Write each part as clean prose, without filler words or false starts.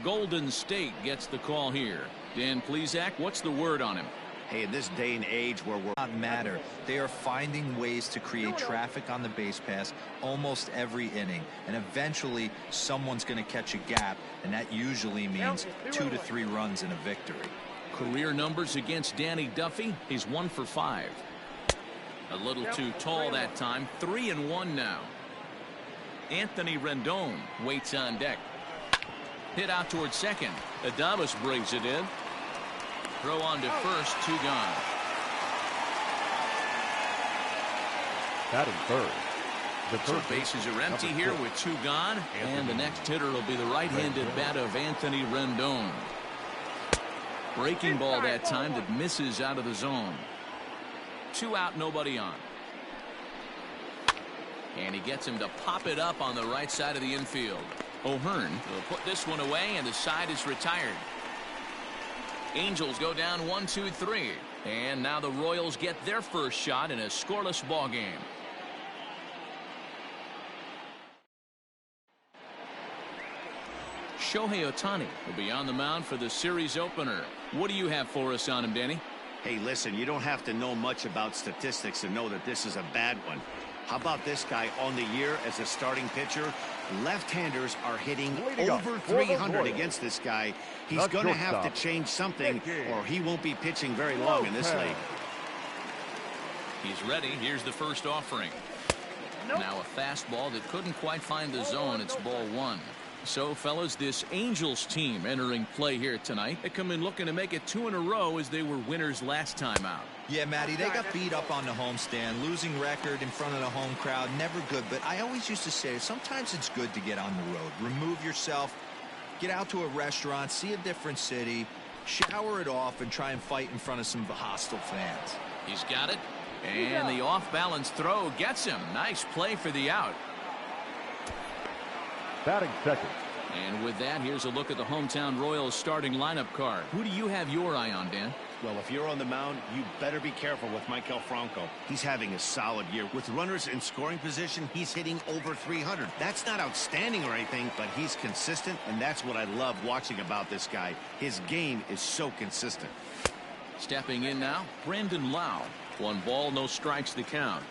Golden State gets the call here. Dan Plesac, what's the word on him? Hey, in this day and age where we're not matter, they are finding ways to create traffic on the base pass almost every inning, and eventually someone's going to catch a gap, and that usually means 2 to 3 runs in a victory. Career numbers against Danny Duffy, he's 1 for 5. A little too tall that time. 3-1 now. Anthony Rendon waits on deck. Hit out towards second. Adames brings it in. Throw on to first, 2 gone. Batting third. So bases are empty here with 2 gone, and the next hitter will be the right-handed bat of Anthony Rendon. Breaking ball that time that misses out of the zone. 2 out, nobody on. And he gets him to pop it up on the right side of the infield. O'Hearn will put this one away, and the side is retired. Angels go down 1-2-3, and now the Royals get their first shot in a scoreless ball game. Shohei Ohtani will be on the mound for the series opener. What do you have for us on him, Danny? Hey, listen, you don't have to know much about statistics to know that this is a bad one. How about this guy on the year as a starting pitcher? Left-handers are hitting over 300 against this guy. He's going to have to change something, or he won't be pitching very long in this league. He's ready. Here's the first offering. Now a fastball that couldn't quite find the zone. It's ball 1. So, fellas, this Angels team entering play here tonight. They come in looking to make it 2 in a row as they were winners last time out. Yeah, Matty, they got beat up on the homestand. Losing record in front of the home crowd, never good. But I always used to say sometimes it's good to get on the road. Remove yourself, get out to a restaurant, see a different city, shower it off, and try and fight in front of some hostile fans. He's got it. And the off-balance throw gets him. Nice play for the out. Batting second. And with that, here's a look at the hometown Royals starting lineup card. Who do you have your eye on, Dan? Well, if you're on the mound, you better be careful with Maikel Franco. He's having a solid year. With runners in scoring position, he's hitting over 300. That's not outstanding or anything, but he's consistent, and that's what I love watching about this guy. His game is so consistent. Stepping in now, Brandon Lau. 1 ball, no strikes, the count.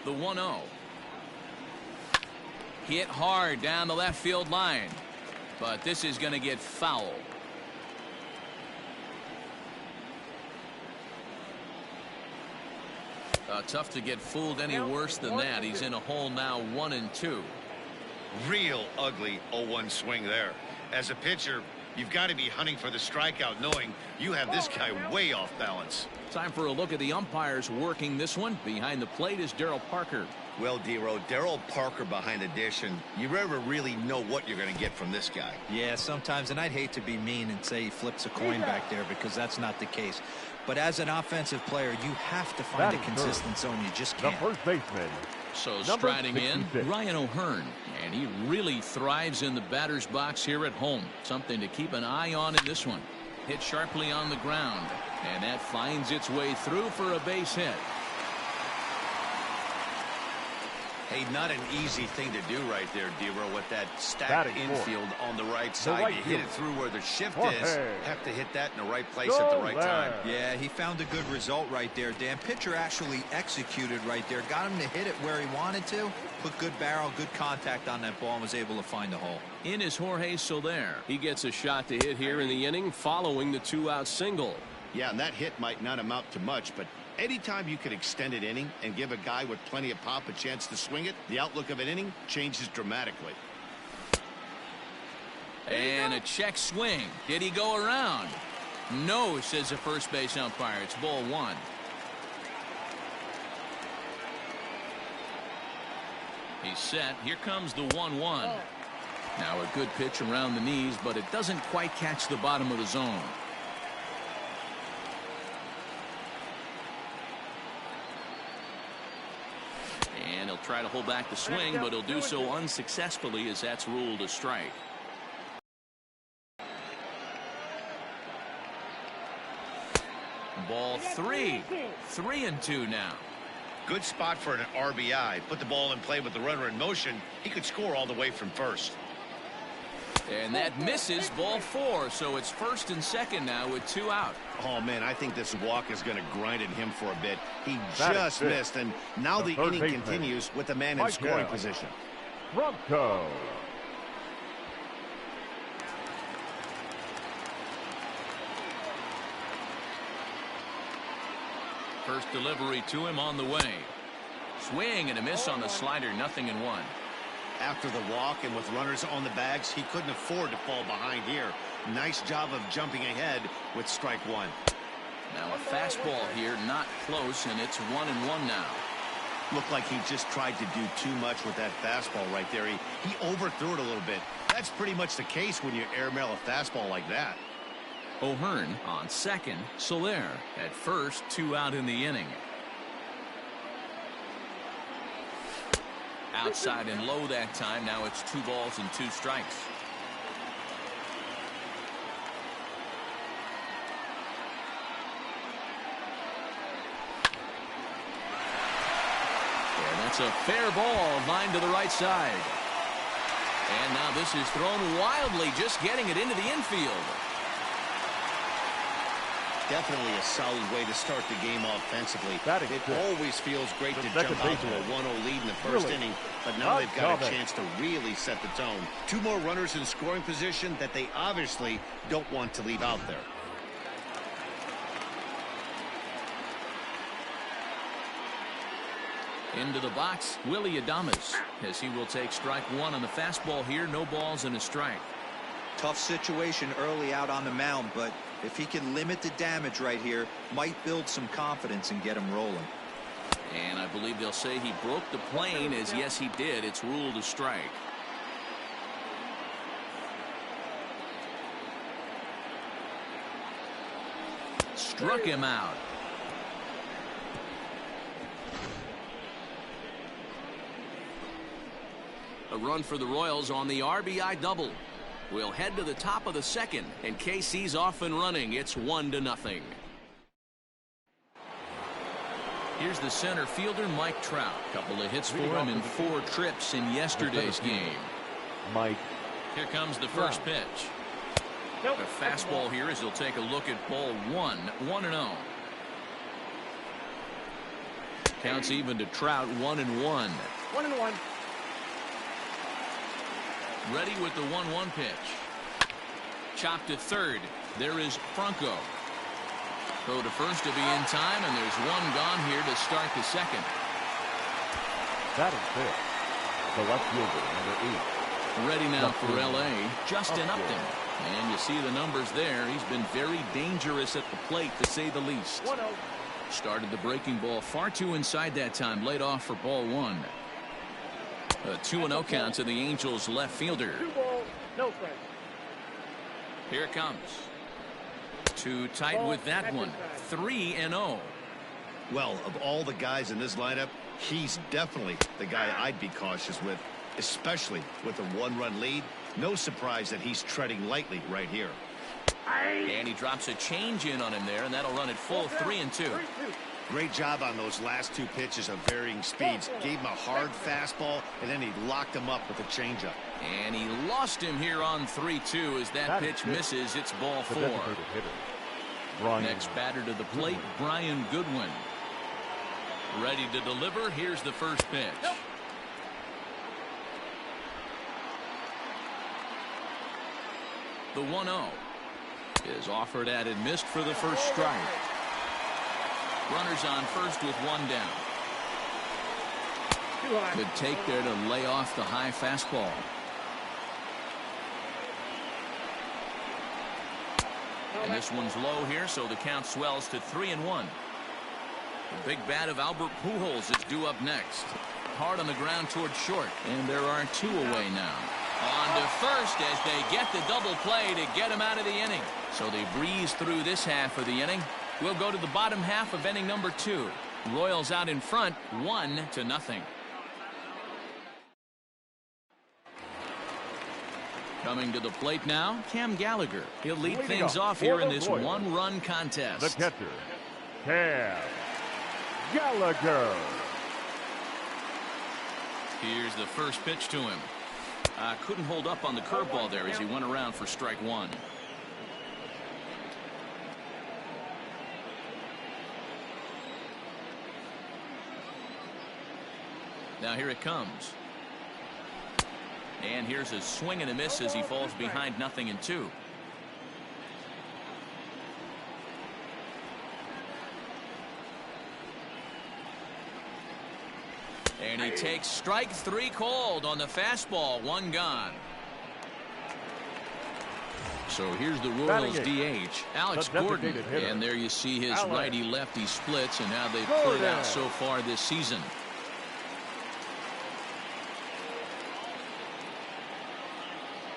The 1-0. Hit hard down the left field line. But this is going to get foul. Tough to get fooled any worse than that. He's in a hole now, 1-2. Real ugly 0-1 swing there. As a pitcher, you've got to be hunting for the strikeout, knowing you have this guy way off balance. Time for a look at the umpires working this one. Behind the plate is Darryl Parker. Well, D-Row, Darryl Parker behind the dish, and you never really know what you're going to get from this guy. Yeah, sometimes, and I'd hate to be mean and say he flips a coin back there because that's not the case. But as an offensive player, you have to find a consistent zone. You just can't. The first baseman. So striding in, Ryan O'Hearn, and he really thrives in the batter's box here at home. Something to keep an eye on in this one. Hit sharply on the ground, and that finds its way through for a base hit. Hey, not an easy thing to do right there, D-Row, with that stacked infield on the right side. You hit it through where the shift is. Have to hit that in the right place at the right time. Yeah, he found a good result right there, Dan. Pitcher actually executed right there. Got him to hit it where he wanted to. Put good barrel, good contact on that ball, and was able to find the hole. In is Jorge Soler. He gets a shot to hit here in the inning following the 2-out single. Yeah, and that hit might not amount to much, but anytime you can extend an inning and give a guy with plenty of pop a chance to swing it, the outlook of an inning changes dramatically. And a check swing. Did he go around? No, says the first base umpire. It's ball 1. He's set. Here comes the 1-1. Now a good pitch around the knees, but it doesn't quite catch the bottom of the zone. And he'll try to hold back the swing, but he'll do so unsuccessfully as that's ruled a strike. Ball 3. 3-2 now. Good spot for an RBI. Put the ball in play with the runner in motion. He could score all the way from first. And that misses, ball 4. So it's first and second now with 2 out. Oh, man, I think this walk is going to grind at him for a bit. He That just is it. missed, and now the third inning baseman, continues with the man in Mike scoring Gale. position. Bronco. First delivery to him on the way. Swing and a miss on the slider, 0-1. After the walk and with runners on the bags, he couldn't afford to fall behind here. Nice job of jumping ahead with strike 1. Now a fastball here, not close, and it's 1-1 now. Looked like he just tried to do too much with that fastball right there. He overthrew it a little bit. That's pretty much the case when you airmail a fastball like that. O'Hearn on second. Soler at first, 2 out in the inning. Outside and low that time. Now it's 2 balls and 2 strikes. And that's a fair ball, line to the right side. And now this is thrown wildly, just getting it into the infield. Definitely a solid way to start the game offensively. Batting It fifth. always feels great The to second jump out to a baseman. 1-0 lead in the first Really? inning, but now Not they've got a coming. chance to really set the tone. 2 more runners in scoring position that they obviously don't want to leave out there. Into the box, Willie Adames, as he will take strike 1 on the fastball here. No balls and a strike. Tough situation early out on the mound, but if he can limit the damage right here, might build some confidence and get him rolling. And I believe they'll say he broke the plane, as yes he did. It's ruled a strike. Struck him out. A run for the Royals on the RBI double. We'll head to the top of the second, and KC's off and running. It's 1-0. Here's the center fielder, Mike Trout. Couple of hits for him in 4 trips in yesterday's game. Mike. Here comes the first pitch. A fastball here as he'll take a look at ball 1, 1-0. Counts even to Trout, 1-1. 1-1. Ready with the 1-1 pitch. Chopped to third. There is Franco. Throw to first to be in time, and there's 1 gone here to start the second. Batting fifth. The left fielder, number 8. Ready now for LA, Justin Upton. And you see the numbers there. He's been very dangerous at the plate, to say the least. 1-0. Started the breaking ball far too inside that time. Laid off for ball 1. A 2-0 count to the Angels left fielder. 2 balls, no strikes. Here it comes. Too tight with that one. 3-0. Well, of all the guys in this lineup, he's definitely the guy I'd be cautious with, especially with a 1-run lead. No surprise that he's treading lightly right here. And he drops a change in on him there, and that'll run it full 3-2. Great job on those last 2 pitches of varying speeds. Gave him a hard fastball, and then he locked him up with a changeup. And he lost him here on 3-2 as that pitch misses. It's ball 4. The designated hitter. Brian. Next batter to the plate, Brian Goodwin. Ready to deliver. Here's the first pitch. The 1-0 is offered at and missed for the first strike. Runners on first with 1 down. Good take there to lay off the high fastball. And this one's low here, so the count swells to 3-1. The big bat of Albert Pujols is due up next. Hard on the ground towards short, and there are 2 away now. On to first as they get the double play to get him out of the inning. So they breeze through this half of the inning. We'll go to the bottom half of inning number 2. Royals out in front, 1-0. Coming to the plate now, Cam Gallagher. He'll lead Leading things off off here for in the this Royals, 1-run The contest. catcher, Cam Gallagher. Here's the first pitch to him. Couldn't hold up on the curveball there as he went around for strike one. Now here it comes. And here's a swing and a miss as he falls behind 0-2. And he takes strike three called on the fastball. One gone. So here's the Royals DH, Alex Gordon. And there you see his righty-lefty splits and how they've played out so far this season.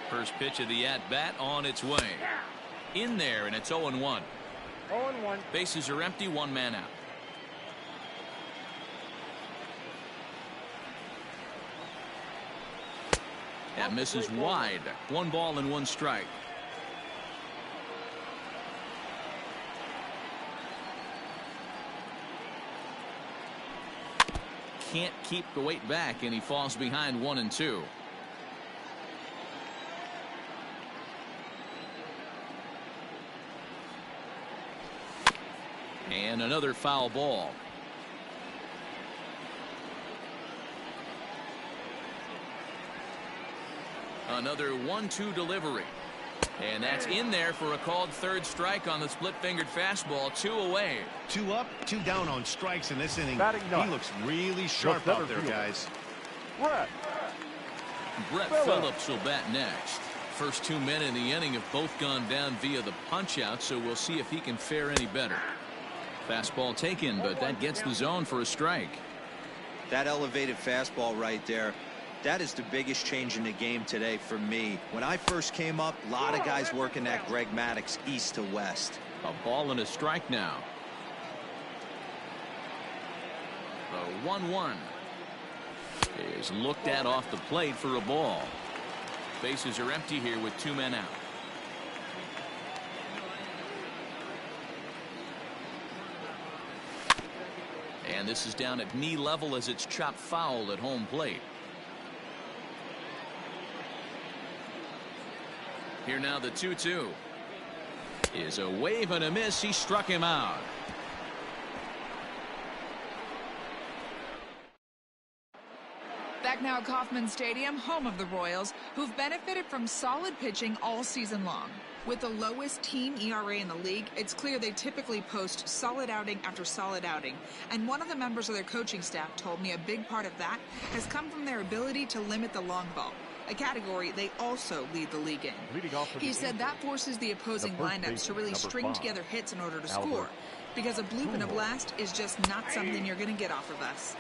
First pitch of the at-bat on its way. In there, and it's 0-1. 0-1. Bases are empty, one man out. That misses wide. 1 ball and 1 strike. Can't keep the weight back, and he falls behind 1-2. And another foul ball. Another 1-2 delivery. And that's in there for a called third strike on the split-fingered fastball. 2 away. 2 up, 2 down on strikes in this inning. He looks really sharp out there, guys. Brett Phillips will bat next. First 2 men in the inning have both gone down via the punch-out, so we'll see if he can fare any better. Fastball taken, but that gets the zone for a strike. That elevated fastball right there, that is the biggest change in the game today for me. When I first came up, a lot of guys working that Greg Maddux east to west. A ball and a strike now. The 1-1 is looked at off the plate for a ball. Bases are empty here with 2 men out. And this is down at knee level as it's chopped foul at home plate. Here now the 2-2 is a wave and a miss. He struck him out. Back now at Kauffman Stadium, home of the Royals, who've benefited from solid pitching all season long. With the lowest team ERA in the league, it's clear they typically post solid outing after solid outing. And one of the members of their coaching staff told me a big part of that has come from their ability to limit the long ball, a category they also lead the league in. He said that forces the opposing lineups to really string together hits in order to score, because a bloop and a blast is just not something you're going to get off of us.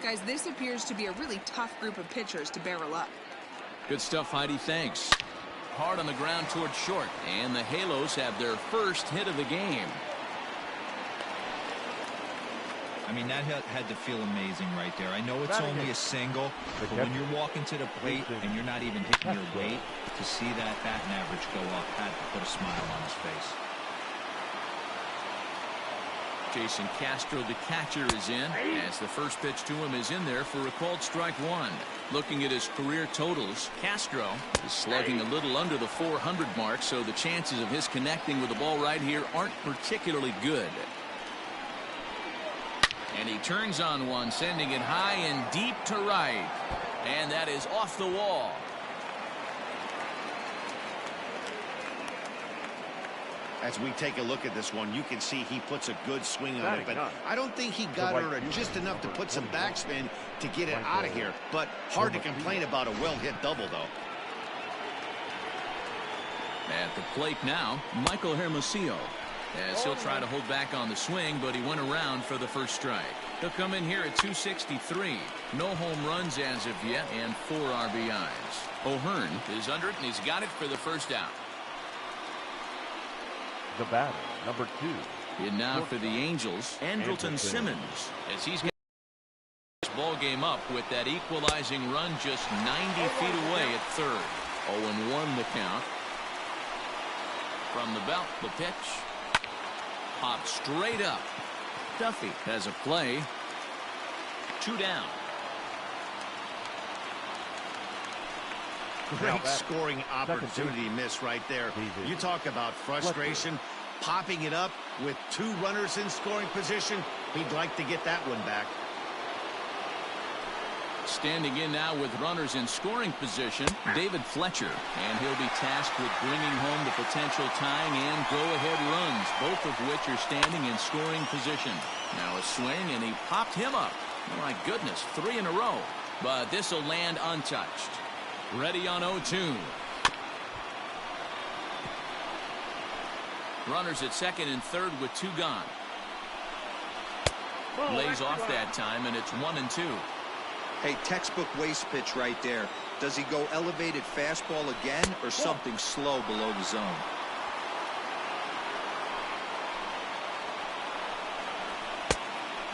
Guys, this appears to be a really tough group of pitchers to barrel up. Good stuff, Heidi. Thanks. Hard on the ground towards short, and the Halos have their first hit of the game. I mean, that had to feel amazing right there. I know it's only a single, but when you're walking to the plate and you're not even hitting your weight, to see that batting average go up had to put a smile on his face. Jason Castro, the catcher, is in as the first pitch to him is in there for a called strike 1. Looking at his career totals, Castro is slugging a little under the 400 mark, so the chances of his connecting with the ball right here aren't particularly good. And he turns on one, sending it high and deep to right. And that is off the wall. As we take a look at this one, you can see he puts a good swing on it, but I don't think he got her just enough to put some backspin to get it out of here. But hard to complain about a well-hit double, though. At the plate now, Michael Hermosillo, as he'll try to hold back on the swing, but he went around for the first strike. He'll come in here at 263. No home runs as of yet, and 4 RBIs. O'Hearn is under it, and he's got it for the first out. The batter, number 2. In now for the Angels, Andrelton Simmons, as he's got this ball game up with that equalizing run just 90 feet away at third. 0-1 the count. From the belt, the pitch. Popped straight up. Duffy has a play. 2 down. Great scoring opportunity miss right there. You talk about frustration, popping it up with 2 runners in scoring position. He'd like to get that one back. Standing in now with runners in scoring position, David Fletcher. And he'll be tasked with bringing home the potential tying and go-ahead runs, both of which are standing in scoring position. Now a swing, and he popped him up. My goodness, 3 in a row. But this will land untouched. Ready on 0-2. Runners at second and third with 2 gone. Lays off that time, and it's 1-2. Hey, textbook waste pitch right there. Does he go elevated fastball again or something slow below the zone?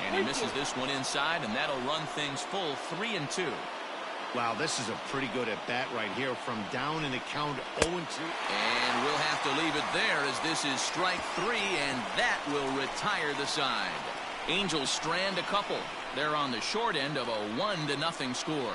And he misses this one inside, and that'll run things full 3-2. Wow, this is a pretty good at-bat right here from down in the count 0-2. And we'll have to leave it there as this is strike 3, and that will retire the side. Angels strand a couple. They're on the short end of a 1-0 score.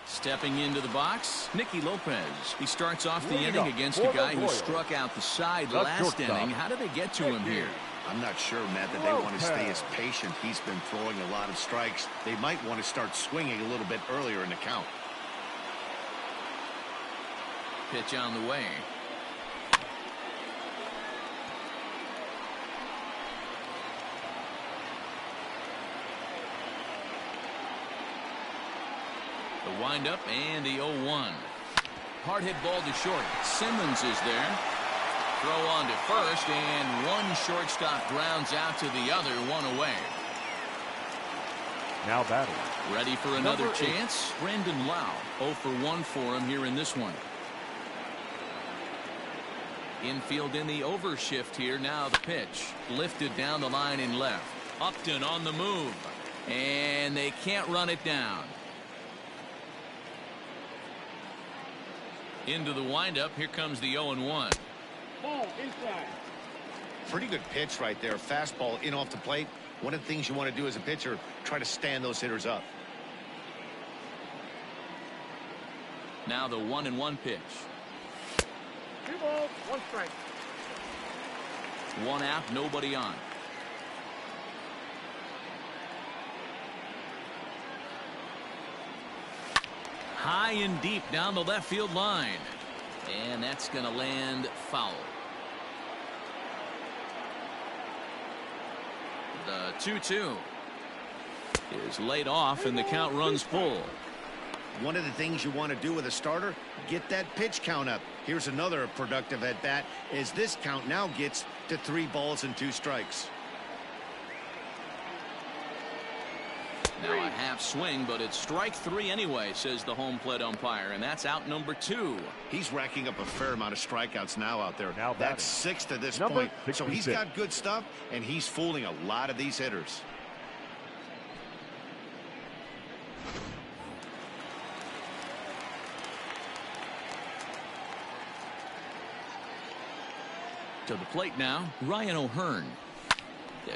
Stepping into the box, Nicky Lopez. He starts off the inning against a guy who struck out the side last inning. How did they get to him here? I'm not sure, Matt, that they want to stay as patient. He's been throwing a lot of strikes. They might want to start swinging a little bit earlier in the count. Pitch on the way. The windup and the 0-1. Hard hit ball to short. Simmons is there. Throw on to first, and one shortstop grounds out to the other, 1 away. Now batting. Ready for another chance? Brandon Lau. 0 for 1 for him here in this one. Infield in the overshift here. Now the pitch. Lifted down the line in left. Upton on the move. And they can't run it down. Into the windup. Here comes the 0-1. Ball inside. Pretty good pitch right there. Fastball in off the plate. One of the things you want to do as a pitcher, try to stand those hitters up. Now the 1-1 pitch. 2 balls, 1 strike. 1 out, nobody on. High and deep down the left field line. And that's going to land foul. The 2-2 is laid off, and the count runs full. One of the things you want to do with a starter, get that pitch count up. Here's another productive at bat as this count now gets to 3 balls and 2 strikes. Now a half swing, but it's strike 3 anyway, says the home plate umpire, and that's out number 2. He's racking up a fair amount of strikeouts now out there. Now that's 6 to this point. So he's got good stuff, and he's fooling a lot of these hitters. To the plate now, Ryan O'Hearn.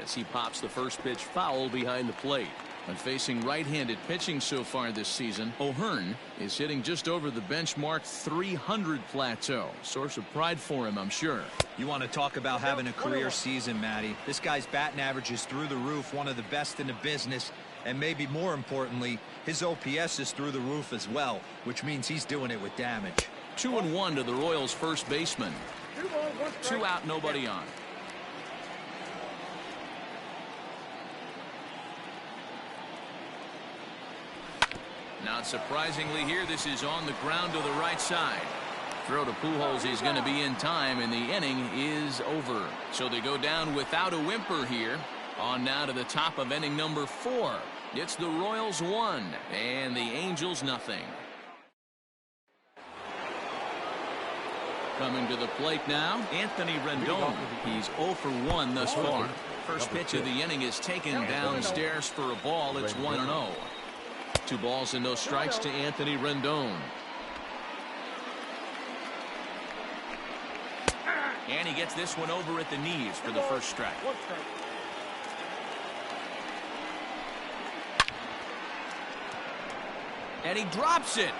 As he pops the first pitch foul behind the plate. And facing right-handed pitching so far this season, O'Hearn is hitting just over the benchmark 300 plateau. Source of pride for him, I'm sure. You want to talk about having a career season, Matty. This guy's batting average is through the roof, one of the best in the business. And maybe more importantly, his OPS is through the roof as well, which means he's doing it with damage. 2-1 to the Royals' first baseman. 2 balls, 1 strike. 2 out, nobody on. Not surprisingly here, this is on the ground to the right side. Throw to Pujols is going to be in time, and the inning is over. So they go down without a whimper here. On now to the top of inning number 4. It's the Royals 1 and the Angels nothing. Coming to the plate now, Anthony Rendon. He's 0 for 1 thus far. First pitch of the inning is taken downstairs for a ball. It's 1-0. 2 balls and no strikes to Anthony Rendon. And he gets this one over at the knees for the first strike. 1 strike. And he drops it.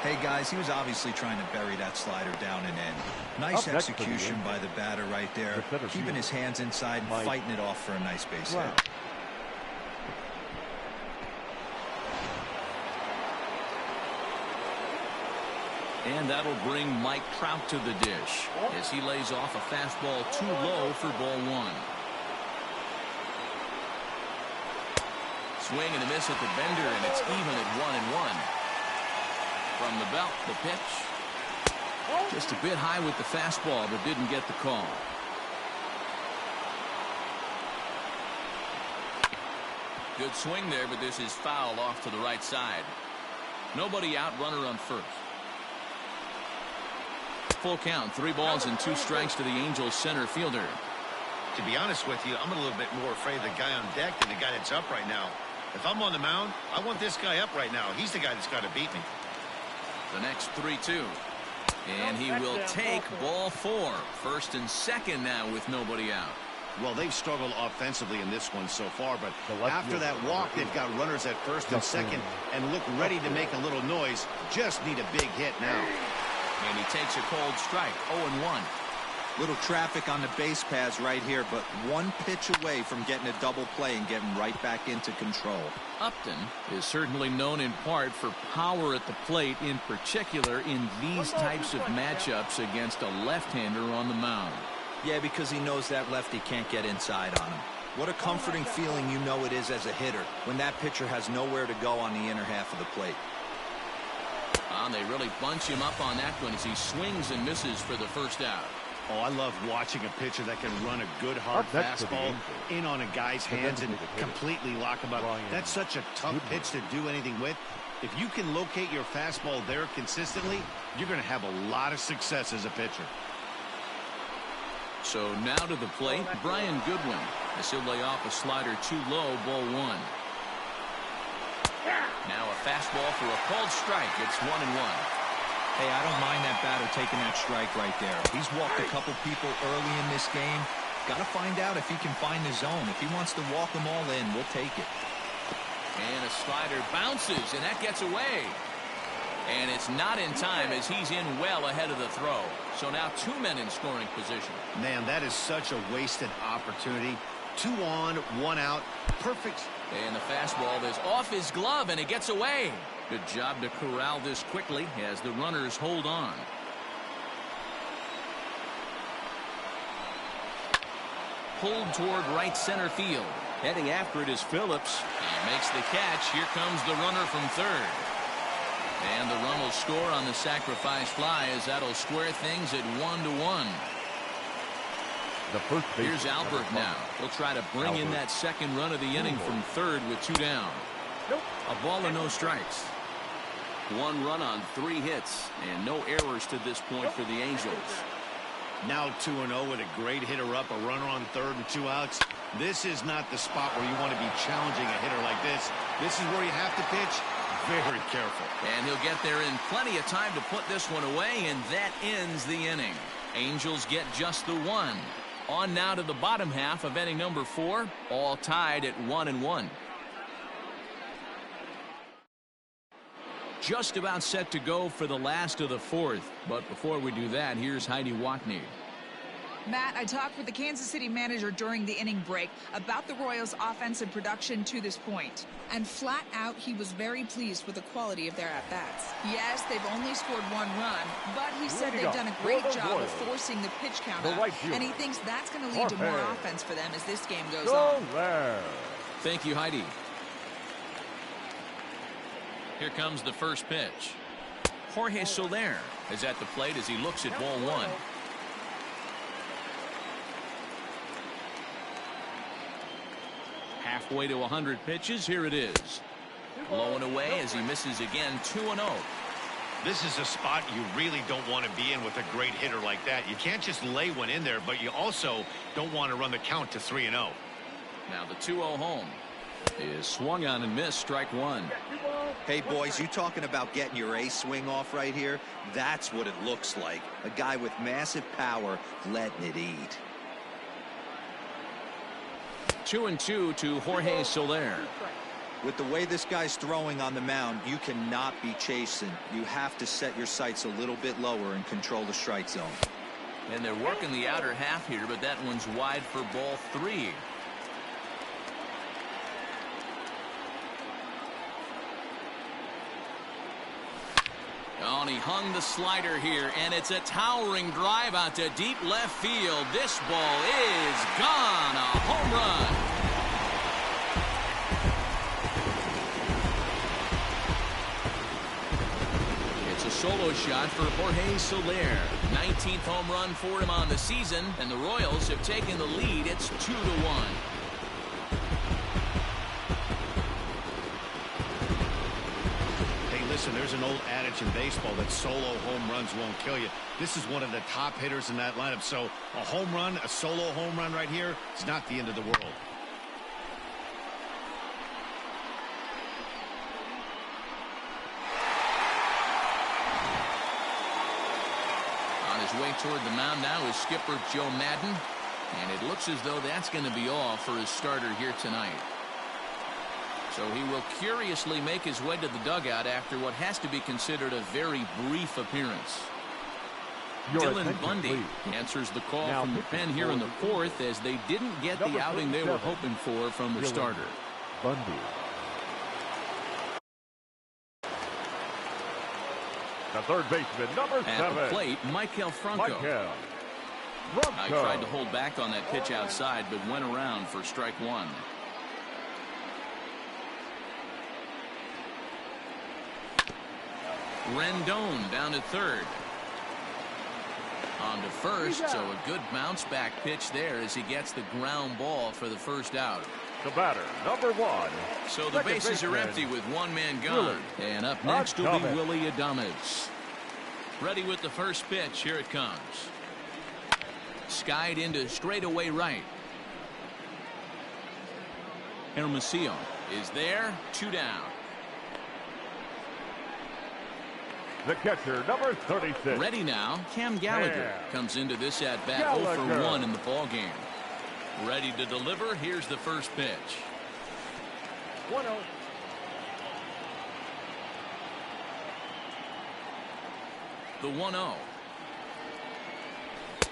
Hey, guys, he was obviously trying to bury that slider down and in. Nice execution by the batter right there. Keeping his hands inside, fighting it off for a nice base hit. And that'll bring Mike Trout to the dish as he lays off a fastball too low for ball one. Swing and a miss at the bender, and it's even at 1-1. From the belt, the pitch. Just a bit high with the fastball, but didn't get the call. Good swing there, but this is foul off to the right side. Nobody out, runner on first. Full count, 3 balls and 2 strikes to the Angels center fielder. To be honest with you, I'm a little bit more afraid of the guy on deck than the guy that's up right now. If I'm on the mound, I want this guy up right now. He's the guy that's got to beat me. The next 3-2. And he will take ball 4. First and second now with nobody out. Well, they've struggled offensively in this one so far, but after that walk, they've got runners at first and second and look ready to make a little noise. Just need a big hit now. And he takes a cold strike, 0-1. Little traffic on the base paths right here, but one pitch away from getting a double play and getting right back into control. Upton is certainly known in part for power at the plate, in particular in these types of matchups against a left-hander on the mound. Yeah, because he knows that lefty can't get inside on him. What a comforting feeling you know it is as a hitter when that pitcher has nowhere to go on the inner half of the plate. And they really bunch him up on that one as he swings and misses for the first out. Oh, I love watching a pitcher that can run a good hard fastball in on a guy's hands and completely lock him up. That's such a tough pitch to do anything with. If you can locate your fastball there consistently, you're going to have a lot of success as a pitcher. So now to the plate, Brian Goodwin, as he'll lay off a slider too low, ball 1. Now a fastball for a called strike. It's 1-1. Hey, I don't mind that batter taking that strike right there. He's walked a couple people early in this game. Got to find out if he can find the zone. If he wants to walk them all in, we'll take it. And a slider bounces, and that gets away. And it's not in time as he's in well ahead of the throw. So now 2 men in scoring position. Man, that is such a wasted opportunity. 2 on, 1 out. Perfect. And the fastball is off his glove, and it gets away. Good job to corral this quickly as the runners hold on. Pulled toward right center field. Heading after it is Phillips. He makes the catch. Here comes the runner from third. And the run will score on the sacrifice fly as that'll square things at 1-1. Here's Albert now. He'll try to bring in that second run of the inning from third with 2 down. A ball and no strikes. 1 run on 3 hits and no errors to this point for the Angels. Now 2-0 with a great hitter up, a runner on third and 2 outs. This is not the spot where you want to be challenging a hitter like this. This is where you have to pitch very careful. And he'll get there in plenty of time to put this one away, and that ends the inning. Angels get just the 1. On now to the bottom half of inning number 4, all tied at 1-1. Just about set to go for the last of the 4th. But before we do that, here's Heidi Watney. Matt, I talked with the Kansas City manager during the inning break about the Royals' offensive production to this point. And flat out, he was very pleased with the quality of their at-bats. Yes, they've only scored 1 run, but he said they've done a great job of forcing the pitch count up. And he thinks that's going to lead to more offense for them as this game goes on. Thank you, Heidi. Here comes the first pitch. Jorge Soler is at the plate as he looks at ball 1. Halfway to 100 pitches. Here it is. Low and away as he misses again. 2-0. This is a spot you really don't want to be in with a great hitter like that. You can't just lay one in there, but you also don't want to run the count to 3-0. Now the 2-0 home is swung on and missed. Strike 1. Hey, boys, you talking about getting your ace swing off right here? That's what it looks like. A guy with massive power letting it eat. 2-2 to Jorge Soler. With the way this guy's throwing on the mound, you cannot be chasing. You have to set your sights a little bit lower and control the strike zone. And they're working the outer half here, but that one's wide for ball 3. Oh, and he hung the slider here, and it's a towering drive out to deep left field. This ball is gone. A home run. It's a solo shot for Jorge Soler. 19th home run for him on the season, and the Royals have taken the lead. It's 2-1. Listen, there's an old adage in baseball that solo home runs won't kill you. This is one of the top hitters in that lineup. So a home run, a solo home run right here, it's not the end of the world. On his way toward the mound now is skipper Joe Madden. And it looks as though that's going to be all for his starter here tonight. So he will curiously make his way to the dugout after what has to be considered a very brief appearance. Dylan Bundy answers the call from the pen here in the 4th as they didn't get the outing they were hoping for from their starter. Bundy. The third baseman, number 7. At the plate, Michael Franco. I tried to hold back on that pitch outside, but went around for strike 1. Rendon down to third. On to first, so a good bounce back pitch there as he gets the ground ball for the first out. The batter, number 1. So the bases are empty with one man gone. And up next will be Willie Adames. Ready with the first pitch. Here it comes. Skied into straightaway right. Hermosillo is there. 2 down. The catcher, number 36. Ready now, Cam Gallagher comes into this at bat 0 for 1 in the ball game. Ready to deliver. Here's the first pitch. 1-0. The 1-0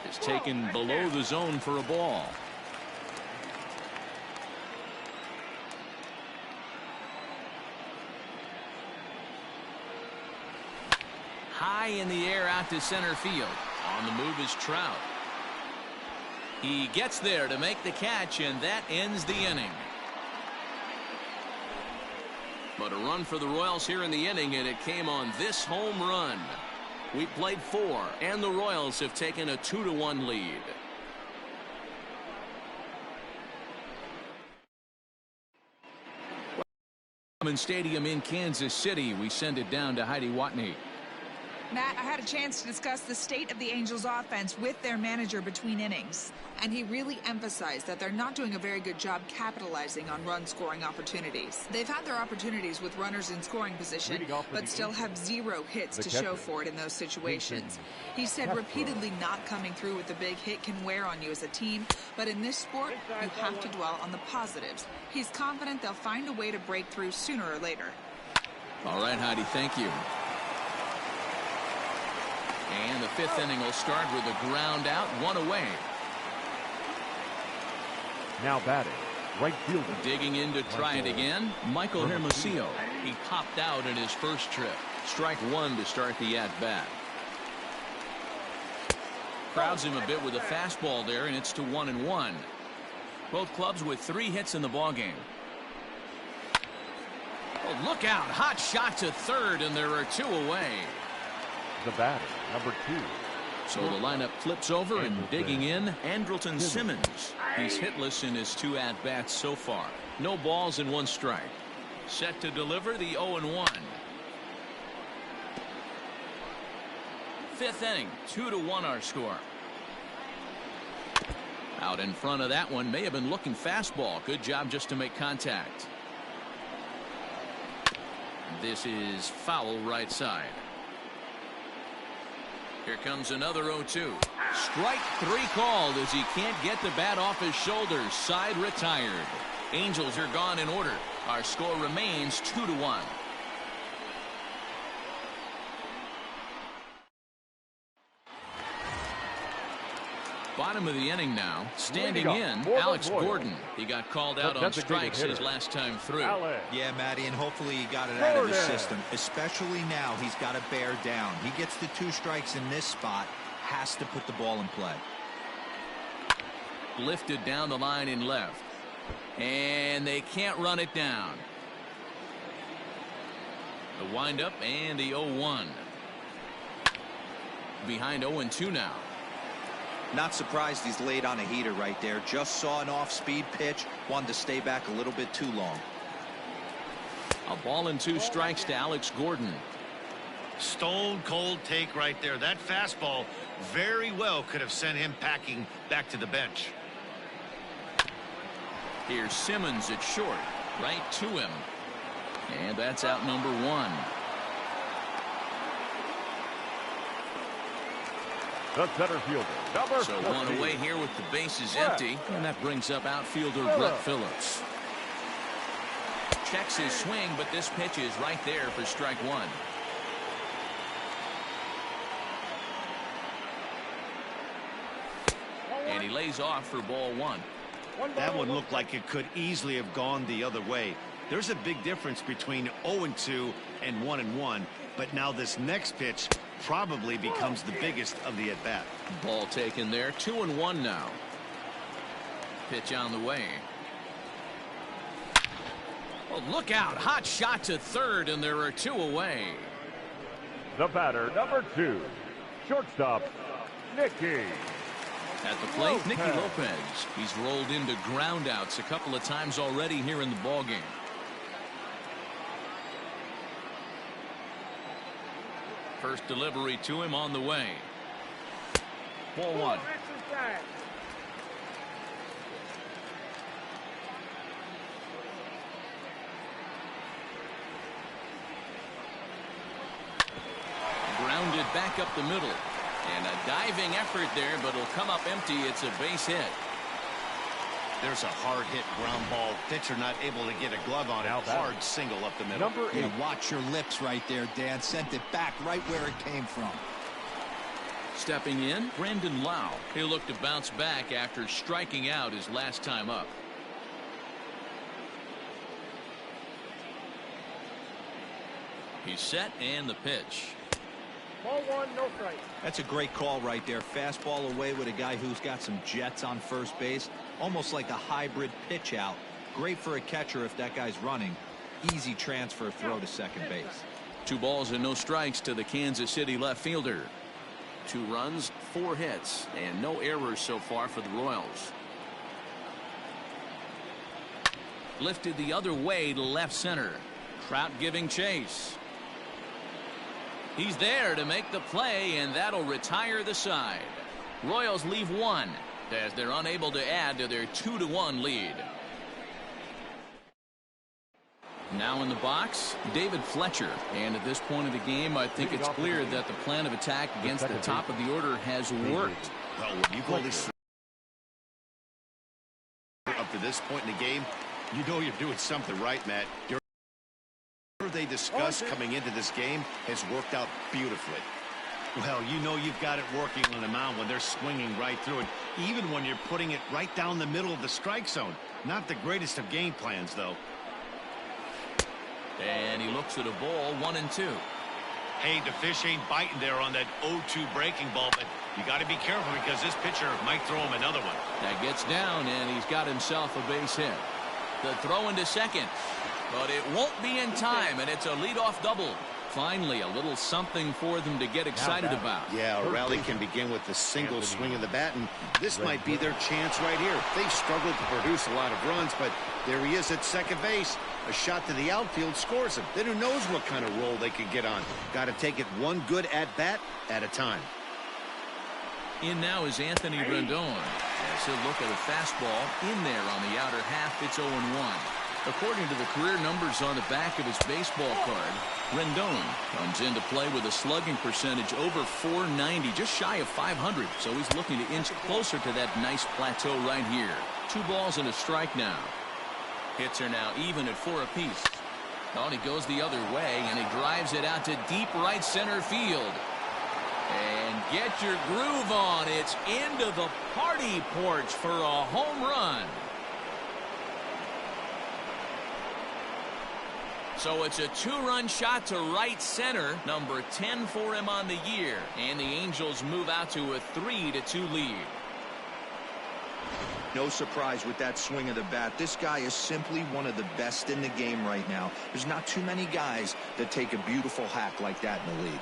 is taken below the zone for a ball. High in the air out to center field. On the move is Trout. He gets there to make the catch, and that ends the inning. But a run for the Royals here in the inning, and it came on this home run. We played 4, and the Royals have taken a 2-1 lead. Stadium in Kansas City. We send it down to Heidi Watney. Matt, I had a chance to discuss the state of the Angels offense with their manager between innings, and he really emphasized that they're not doing a very good job capitalizing on run scoring opportunities. They've had their opportunities with runners in scoring position, but still have 0 hits to show for it in those situations. He said repeatedly not coming through with the big hit can wear on you as a team, but in this sport, you have to dwell on the positives. He's confident they'll find a way to break through sooner or later. All right, Heidi, thank you. And the 5th inning will start with a ground out, 1 away. Now batting, right fielder. Digging in to try it again, Michael Hermosillo. He popped out in his first trip. Strike 1 to start the at-bat. Crowds him a bit with a fastball there, and it's to 1-1. Both clubs with 3 hits in the ballgame. Oh, look out. Hot shot to third, and there are 2 away. The batter, number 2. So the lineup flips over, and digging in, Andrelton Simmons. He's hitless in his 2 at-bats so far. No balls and 1 strike. Set to deliver the 0-1. 5th inning, 2-1 our score. Out in front of that one, may have been looking fastball. Good job just to make contact. This is foul right side. Here comes another 0-2. Strike 3 called as he can't get the bat off his shoulders. Side retired. Angels are gone in order. Our score remains 2-1. Bottom of the inning now. Standing in, Alex Gordon. He got called out on strikes his last time through. Yeah, Matty, and hopefully he got it out of the system. Especially now, he's got to bear down. He gets the 2 strikes in this spot. Has to put the ball in play. Lifted down the line in left. And they can't run it down. The windup and the 0-1. Behind 0-2 now. Not surprised he's laid on a heater right there. Just saw an off-speed pitch. Wanted to stay back a little bit too long. A ball and 2 strikes to Alex Gordon. Stone cold take right there. That fastball very well could have sent him packing back to the bench. Here's Simmons at short. Right to him. And that's out number 1. The center fielder, number 14. 1 away here with the bases empty. And that brings up outfielder Brett Phillips. Checks his swing, but this pitch is right there for strike 1. And he lays off for ball 1. That one looked like it could easily have gone the other way. There's a big difference between 0-2 and 1-1. But now this next pitch probably becomes the biggest of the at-bat. Ball taken there. 2-1 now. Pitch on the way. Oh, look out. Hot shot to third, and there are 2 away. The batter, number 2, shortstop, Nicky. At the plate, Nicky Lopez. He's rolled into groundouts a couple of times already here in the ballgame. First delivery to him on the way. Ball 1. Grounded back up the middle. And a diving effort there, but it'll come up empty. It's a base hit. There's a hard hit ground ball. Pitcher not able to get a glove on it. Hard single up the middle. Number 8. Yeah, watch your lips right there, Dan. Sent it back right where it came from. Stepping in, Brandon Lau. He'll look to bounce back after striking out his last time up. He's set, and the pitch. Ball 1, no strike. That's a great call right there. Fastball away with a guy who's got some jets on first base. Almost like a hybrid pitch out. Great for a catcher if that guy's running. Easy transfer throw to second base. 2 balls and no strikes to the Kansas City left fielder. 2 runs, 4 hits, and no errors so far for the Royals. Lifted the other way to left center. Trout giving chase. He's there to make the play, and that'll retire the side. Royals leave 1 as they're unable to add to their 2-1 lead. Now in the box, David Fletcher. And at this point of the game, I think it's clear that the plan of attack against the top of the order has worked. Well, when you go this up to this point in the game, you know you're doing something right, Matt. They discussed coming into this game has worked out beautifully. Well, you know you've got it working on the mound when they're swinging right through it, even when you're putting it right down the middle of the strike zone. Not the greatest of game plans, though. And he looks at a ball, 1-2. Hey, the fish ain't biting there on that 0-2 breaking ball, but you got to be careful because this pitcher might throw him another one. That gets down, and he's got himself a base hit. The throw into second. But it won't be in time, and it's a leadoff double. Finally, a little something for them to get excited about. Yeah, a rally can begin with a single swing of the bat, and this might be their chance right here. They've struggled to produce a lot of runs, but there he is at second base. A shot to the outfield scores him. Then who knows what kind of roll they could get on. Got to take it one good at-bat at a time. In now is Anthony Rendon. As he'll look at a fastball in there on the outer half. It's 0-1. According to the career numbers on the back of his baseball card, Rendon comes into play with a slugging percentage over .490, just shy of .500. So he's looking to inch closer to that nice plateau right here. 2 balls and a strike now. Hits are now even at 4 apiece. Oh, and he goes the other way, and he drives it out to deep right center field. And get your groove on. It's into the party porch for a home run. So it's a 2-run shot to right center, number 10 for him on the year. And the Angels move out to a 3-2 lead. No surprise with that swing of the bat. This guy is simply one of the best in the game right now. There's not too many guys that take a beautiful hack like that in the league.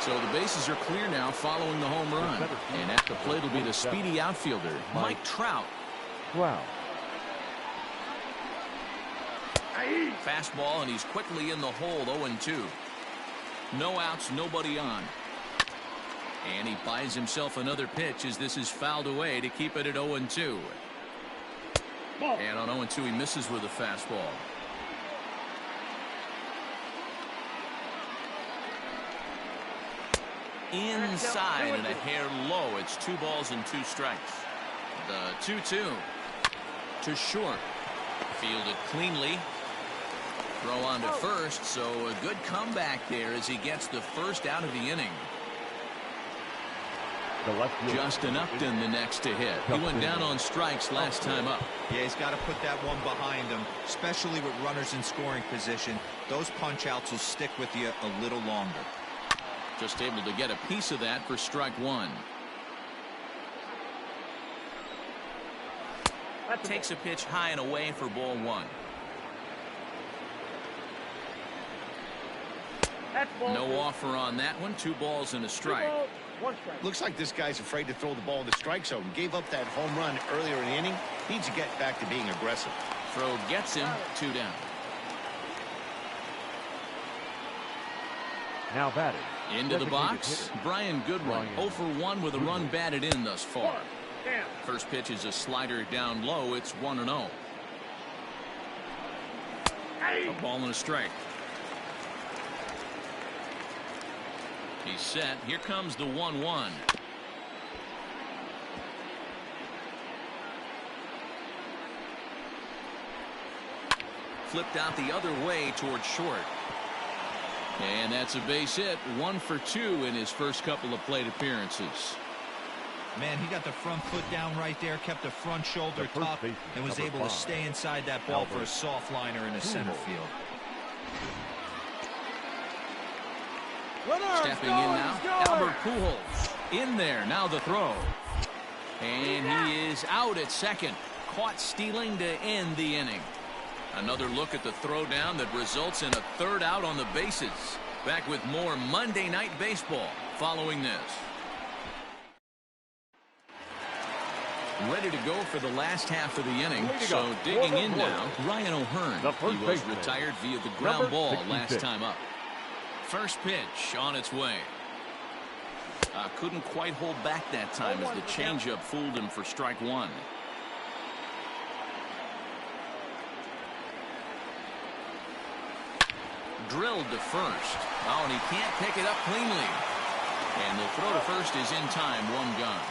So the bases are clear now following the home run. And at the plate will be the speedy outfielder, Mike Trout. Wow. Fastball, and he's quickly in the hole, 0-2. No outs, nobody on. And he buys himself another pitch as this is fouled away to keep it at 0-2. And on 0-2, he misses with a fastball. Inside and a hair low. It's 2 balls and 2 strikes. The 2-2 to short. Fielded cleanly. Throw on to first, so a good comeback there as he gets the first out of the inning. Justin Upton the next to hit. He went down on strikes last time up. Yeah, he's got to put that one behind him, especially with runners in scoring position. Those punch outs will stick with you a little longer. Just able to get a piece of that for strike 1. Takes a pitch high and away for ball 1. No offer on that one. 2 balls and a strike. Looks like this guy's afraid to throw the ball in the strike zone. Gave up that home run earlier in the inning. Needs to get back to being aggressive. Throw gets him. 2 down. Now batting. Into the box, Brian Goodwin, 0 for 1 with a run batted in thus far. First pitch is a slider down low. It's 1-0. A ball and a strike. He's set. Here comes the 1-1. Flipped out the other way towards short. And that's a base hit. 1 for 2 in his first couple of plate appearances. Man, he got the front foot down right there, kept the front shoulder top, and was able to stay inside that ball for a soft liner in the center field. Stepping in now, Albert Pujols. In there, now the throw. And he is out at second. Caught stealing to end the inning. Another look at the throwdown that results in a 3rd out on the bases. Back with more Monday Night Baseball following this. Ready to go for the last half of the inning. So digging in now, Ryan O'Hearn. He was retired via the ground ball last time up. First pitch on its way. Couldn't quite hold back that time as the changeup fooled him for strike 1. Drilled to first. Oh, and he can't pick it up cleanly. And the throw to first is in time. 1 gone.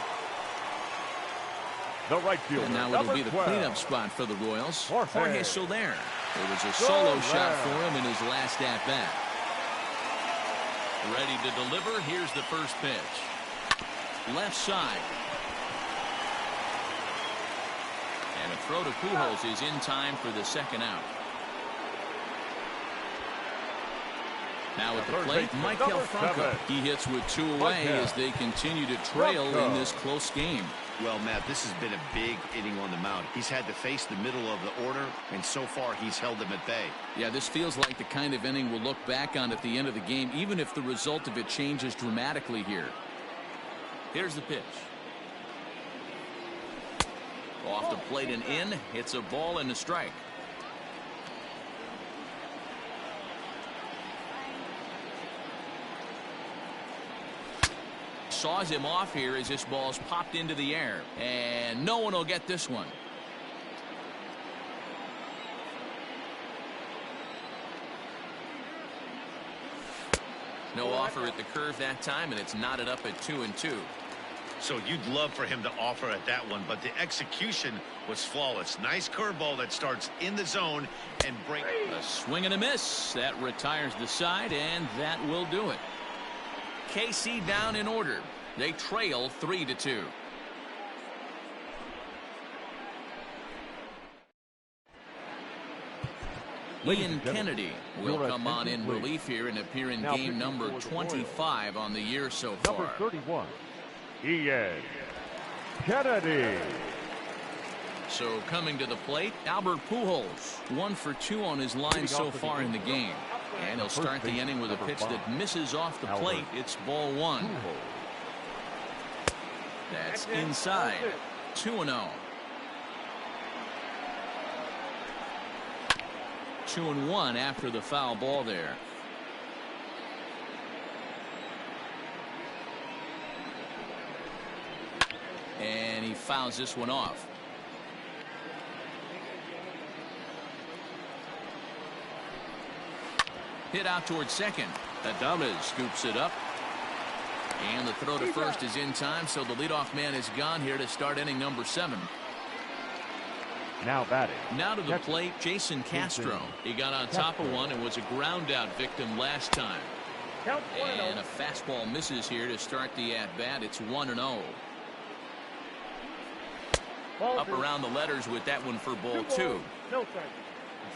The right fielder. And now it'll be the 12. cleanup spot for the Royals. Jorge Soler. It was a solo shot for him in his last at-bat. Ready to deliver. Here's the first pitch. Left side. And a throw to Pujols is in time for the 2nd out. Now at the plate, Michael Franco. He hits with 2 away as they continue to trail in this close game. Well, Matt, this has been a big inning on the mound. He's had to face the middle of the order, and so far he's held them at bay. Yeah, this feels like the kind of inning we'll look back on at the end of the game, even if the result of it changes dramatically here. Here's the pitch. Off the plate and in. It's a ball and a strike. saws him off here as this ball's popped into the air. And no one will get this one. No offer at the curve that time, and it's knotted up at 2-2. So you'd love for him to offer at that one, but the execution was flawless. Nice curveball that starts in the zone and break. A swing and a miss. That retires the side, and that will do it. KC down in order. They trail 3-2. Ian Kennedy will come on in relief here and appear in game number 25 on the year so far. Number 31, Ian Kennedy. So coming to the plate, Albert Pujols, 1 for 2 on his line so far in the game. And he'll start the inning with a pitch that misses off the plate. It's ball 1. That's inside. 2-0. 2-1 after the foul ball there. And he fouls this one off. Hit out towards second. Adames scoops it up. And the throw to first is in time, so the leadoff man is gone here to start inning number 7. Now batting. Now to the plate, Jason Castro. He got on top of one and was a ground out victim last time. And a fastball misses here to start the at bat. It's 1-0. Up around the letters with that one for ball 2.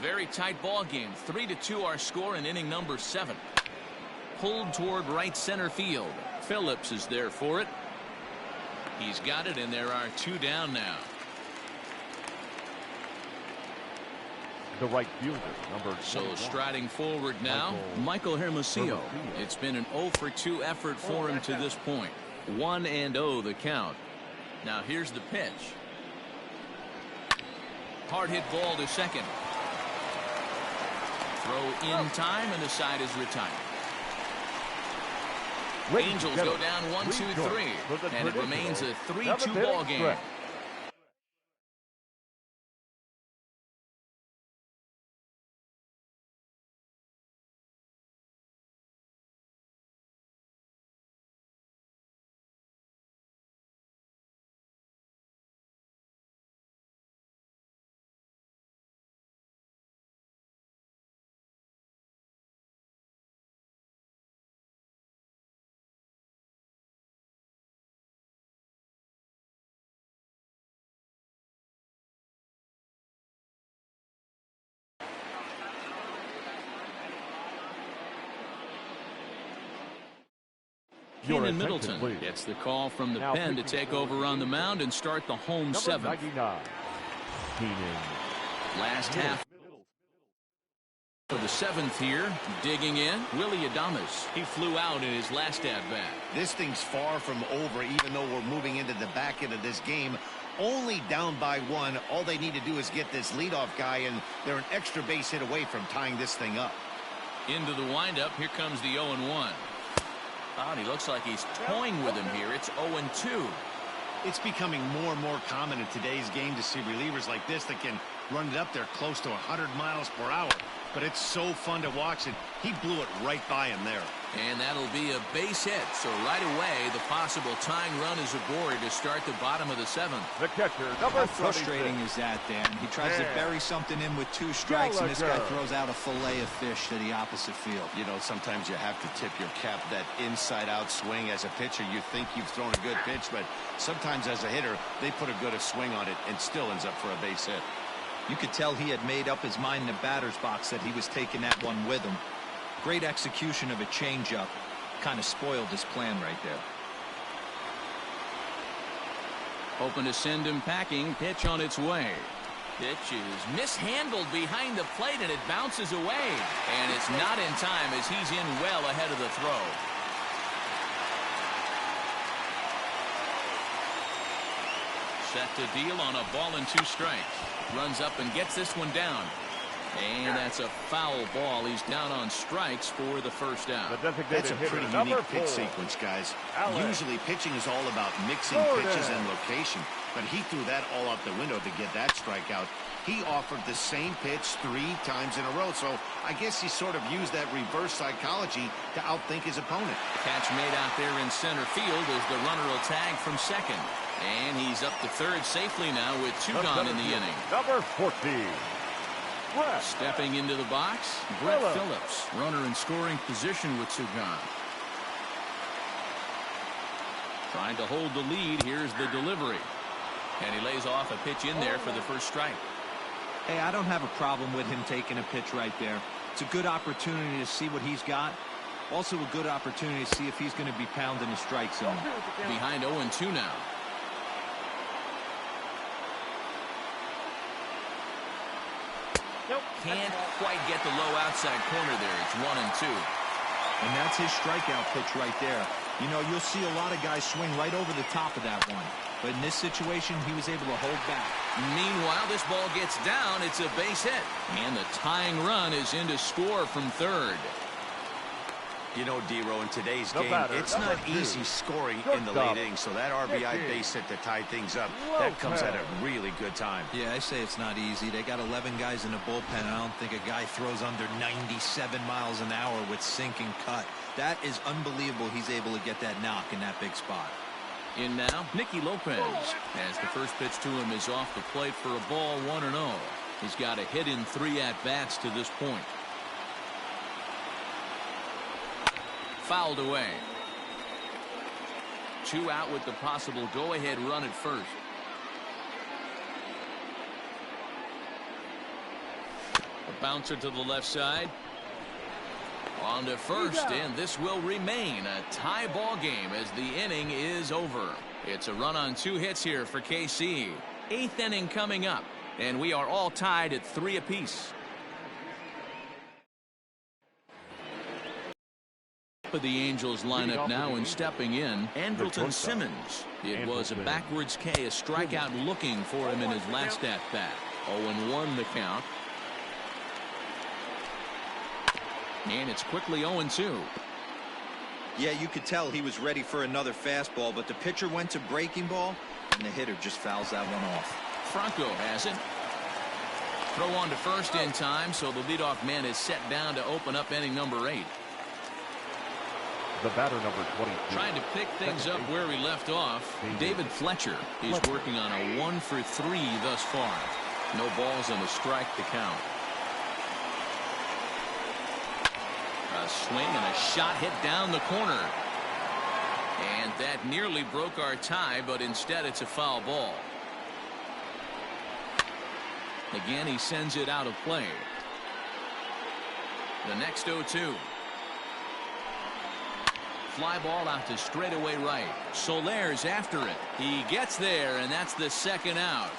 Very tight ball game. 3-2 our score in inning number 7. Pulled toward right center field. Phillips is there for it. He's got it, and there are 2 down now. The right fielder, number 21. So striding forward now, Michael Hermosillo. It's been an 0 for 2 effort for him to this point. 1-0 the count. Now here's the pitch. Hard hit ball to second. Throw in time, and the side is retired. Angels go down 1-2-3, and it remains a 3-2 ball game. Keenan Middleton gets the call from the pen to take over on the mound and start the home 7th. Last half for the 7th here. Digging in, Willie Adames. He flew out in his last at-bat. This thing's far from over, even though we're moving into the back end of this game. Only down by 1. All they need to do is get this leadoff guy, and they're an extra base hit away from tying this thing up. Into the windup. Here comes the 0-1. Oh, and he looks like he's toying with him here. It's 0-2. It's becoming more and more common in today's game to see relievers like this that can run it up there close to 100 miles per hour. But it's so fun to watch it. He blew it right by him there. And that'll be a base hit. So right away, the possible tying run is aboard to start the bottom of the 7th. The catcher, number 26. How frustrating is that, Dan? He tries to bury something in with 2 strikes, and this guy throws out a fillet of fish to the opposite field. You know, sometimes you have to tip your cap. That inside-out swing as a pitcher, you think you've thrown a good pitch, but sometimes as a hitter, they put a good swing on it and still ends up for a base hit. You could tell he had made up his mind in the batter's box that he was taking that one with him. Great execution of a changeup. Kind of spoiled his plan right there. Hoping to send him packing. Pitch on its way. Pitch is mishandled behind the plate, and it bounces away. And it's not in time as he's in well ahead of the throw. Set to deal on a ball and 2 strikes. Runs up and gets this one down. And that's a foul ball. He's down on strikes for the first out. That's a pretty unique pitch sequence, guys. Usually pitching is all about mixing pitches and location, but he threw that all out the window to get that strikeout. He offered the same pitch 3 times in a row, so I guess he sort of used that reverse psychology to outthink his opponent. Catch made out there in center field as the runner will tag from second. And he's up to third safely now with 2 gone in the inning. Number 14. Stepping into the box, Brett Phillips. Runner in scoring position with 2 gone. Trying to hold the lead. Here's the delivery. And he lays off a pitch in there for the first strike. Hey, I don't have a problem with him taking a pitch right there. It's a good opportunity to see what he's got. Also a good opportunity to see if he's going to be pounding the strike zone. Behind 0-2 now. Can't quite get the low outside corner there. It's 1-2. And that's his strikeout pitch right there. You know, you'll see a lot of guys swing right over the top of that one. But in this situation, he was able to hold back. Meanwhile, this ball gets down. It's a base hit. And the tying run is in to score from third. You know, D-Row, in today's game, it's not easy scoring in the late innings, so that RBI base hit to tie things up, that comes at a really good time. Yeah, I say it's not easy. They got 11 guys in the bullpen. I don't think a guy throws under 97 miles an hour with sink and cut. That is unbelievable he's able to get that knock in that big spot. In now, Nicky Lopez, as the first pitch to him is off the plate for a ball, 1-0. He's got a hit in 3 at-bats to this point. Fouled away. 2 out with the possible go-ahead run at first. A bouncer to the left side. On to first, and this will remain a tie ball game as the inning is over. It's a run on 2 hits here for KC. 8th inning coming up, and we are all tied at 3 apiece. Of the Angels lineup now, and stepping in, Andrelton Simmons. It was a backwards K, a strikeout looking for him in his last at bat. 0-1 the count. And it's quickly 0-2. Yeah, you could tell he was ready for another fastball, but the pitcher went to breaking ball, and the hitter just fouls that one off. Franco has it. Throw on to first in time, so the leadoff man is set down to open up inning number 8. The batter, number 22. Trying to pick things up where we left off. David Fletcher is working on a 1 for 3 thus far. No balls and a strike to count. A swing and a shot hit down the corner. And that nearly broke our tie, but instead it's a foul ball. Again, he sends it out of play. The next 0-2. Fly ball out to straightaway right. Soler's after it. He gets there, and that's the second out.